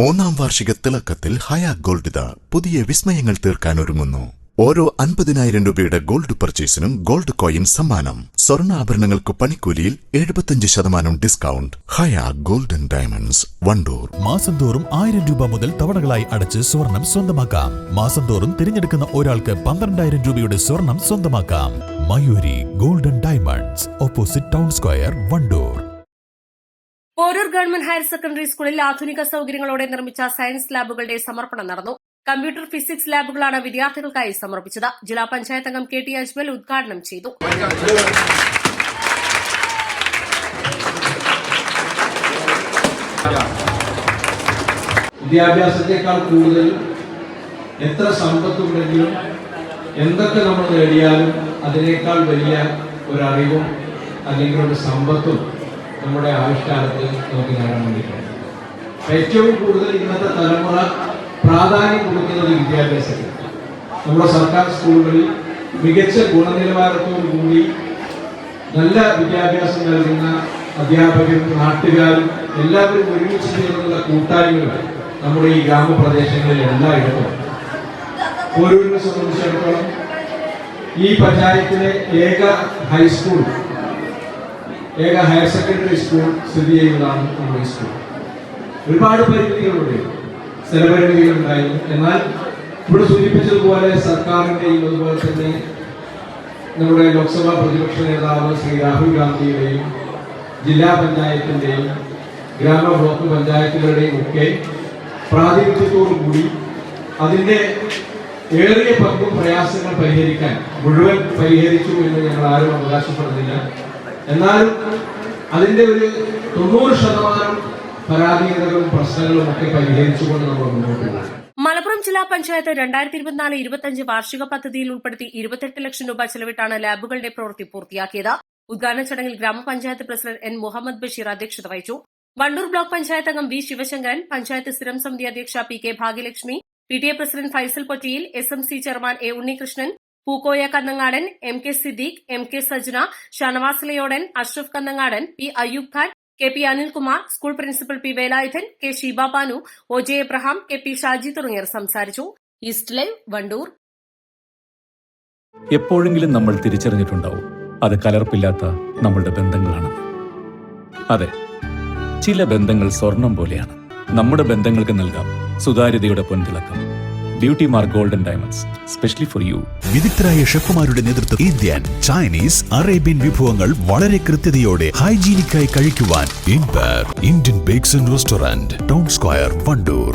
മൂന്നാം വാർഷിക തിളക്കത്തിൽ ഹയ ഗോൾഡ് പുതിയ വിസ്മയങ്ങൾ തീർക്കാൻ ഒരുങ്ങുന്നു. ഓരോ 50,000 രൂപയുടെ ഗോൾഡ് പർച്ചേസിനും ഗോൾഡ് കോയിൻ സമ്മാനം. സ്വർണ്ണാഭരണങ്ങൾക്ക് പണിക്കൂലിയിൽ 75% ഡിസ്കൗണ്ട്. ഹയ ഗോൾഡൻ ഡയമണ്ട്സ്, വണ്ടൂർ. മാസം തോറും 1000 രൂപ മുതൽ തവണകളായി അടച്ച് സ്വർണം സ്വന്തമാക്കാം. മാസം തോറും തിരഞ്ഞെടുക്കുന്ന ഒരാൾക്ക് 12,000 രൂപയുടെ സ്വർണം സ്വന്തമാക്കാം. Mayuri golden diamonds, opposite town square, Wandoor. Poroor government higher secondary സ്കൂളിൽ ആധുനിക സൌകര്യങ്ങളോടെ നിർമ്മിച്ച സയൻസ് ലാബുകളുടെ സമർപ്പണം നടന്നു. കമ്പ്യൂട്ടർ ഫിസിക്സ് ലാബുകളാണ് വിദ്യാർത്ഥികൾക്കായി സമർപ്പിച്ചത്. ജില്ലാ പഞ്ചായത്ത് അംഗം KT അജ്മൽ ഉദ്ഘാടനം ചെയ്തു. വിദ്യാഭ്യാസത്തെക്കാൾ കൂടുതൽ എത്ര സമ്പത്തുണ്ടെങ്കിലും എന്തൊക്കെ നമ്മൾ നേടിയാലും അതിനേക്കാൾ വലിയ ഒരറിവും അല്ലെങ്കിൽ ഒരു സമ്പത്തും നമ്മുടെ ആവിഷ്കാരത്തിൽ നമുക്ക് നേടാൻ വേണ്ടിയിട്ടുണ്ട്. ഏറ്റവും കൂടുതൽ ഇന്നത്തെ തലമുറ പ്രാധാന്യം കൊടുക്കുന്നത് വിദ്യാഭ്യാസത്തിന്. നമ്മുടെ സർക്കാർ സ്കൂളുകളിൽ മികച്ച ഗുണനിലവാരത്തോടുകൂടി നല്ല വിദ്യാഭ്യാസം നൽകുന്ന അധ്യാപകരും നാട്ടുകാരും എല്ലാവരും ഒരുമിച്ച് ചേർന്നുള്ള കൂട്ടായ്മകൾ നമ്മുടെ ഈ ഗ്രാമപ്രദേശങ്ങളിൽ എല്ലായിടത്തും. പോരൂരിനെ സംബന്ധിച്ചിടത്തോളം ഈ പഞ്ചായത്തിലെ ഏക ഹൈസ്കൂൾ, ഏക ഹയർ സെക്കൻഡറി സ്കൂൾ സ്ഥിതി ചെയ്യുന്നതാണ് നമ്മുടെ ഈ സ്കൂൾ. ഒരുപാട് പരിമിതികളുണ്ട്, സ്ഥലപരിമിതികളുണ്ടായിരുന്നു. എന്നാൽ ഇവിടെ സൂചിപ്പിച്ചതുപോലെ സർക്കാരിൻ്റെയും അതുപോലെ തന്നെ നമ്മുടെ ലോക്സഭാ പ്രതിപക്ഷ നേതാവ് ശ്രീ രാഹുൽ ഗാന്ധിയുടെയും ജില്ലാ പഞ്ചായത്തിൻ്റെയും ഗ്രാമ ബ്ലോക്ക് പഞ്ചായത്തുകളുടെയും ഒക്കെ പ്രാതിനിധ്യത്തോടുകൂടി അതിൻ്റെ ഏറിയ പങ്കും പ്രയാസങ്ങൾ പരിഹരിക്കാൻ മുഴുവൻ പരിഹരിച്ചു എന്ന് ഞങ്ങൾ ആരും അവകാശപ്പെടുന്നില്ല. എന്നാലും അതിൻ്റെ ഒരു 90% പരാധീനതകളും പ്രശ്നങ്ങളും ഒക്കെ പരിഹരിച്ചുകൊണ്ട് നമ്മൾ മുന്നോട്ട് പോകും. മലപ്പുറം ജില്ലാ പഞ്ചായത്ത് 2024-25 വാർഷിക പദ്ധതിയിൽ ഉൾപ്പെടുത്തി 28 ലക്ഷം രൂപ ചെലവിട്ടാണ് ലാബുകളുടെ പ്രവൃത്തി പൂർത്തിയാക്കിയത്. ഉദ്ഘാടന ചടങ്ങിൽ ഗ്രാമപഞ്ചായത്ത് പ്രസിഡന്റ് N മുഹമ്മദ് ബഷീർ അധ്യക്ഷത വഹിച്ചു. വണ്ടൂർ ബ്ലോക്ക് പഞ്ചായത്ത് അംഗം V ശിവശങ്കരൻ, പഞ്ചായത്ത് സ്ഥിരം സമിതി അധ്യക്ഷ PK Bhagyalakshmi, PTA president Faisal Pottiyil, SMC chairman A Unnikrishnan, Pookoya Kannangadan, MK Siddique, MK Sajna, Shanavas Layodan, Ashraf Kannangadan, P Ayyub Khan, KP Anilkumar, school principal P Velayudhan, K Sheeba Banu, OJ Abraham, KP Shaji തുടങ്ങിയവർ സംസാരിച്ചു. East Live, Wandoor. എപ്പോഴെങ്കിലും നമ്മൾ തിരിച്ചറിഞ്ഞിട്ടുണ്ടാവും അത് കലർപ്പില്ലാത്ത നമ്മളുടെ ബന്ധങ്ങളാണ്. അതെ, ചില ബന്ധങ്ങൾ സ്വർണം പോലെയാണ്. നമ്മുടെ ബന്ധങ്ങൾക്ക് നൽകാം സുതാര്യതയുടെ പൊൻതിളക്കം. Beauty Mark Golden Diamonds, specially for you. വിദഗ്ധരായ ഷെഫുമാരുടെ നേതൃത്വം ഇന്ത്യൻ, ചൈനീസ്, അറേബ്യൻ വിഭവങ്ങൾ വളരെ കൃത്യതയോടെ ഹൈജീനിക്കായി കഴിക്കുവാൻ Indian bakes and restaurant, town square, Wandoor.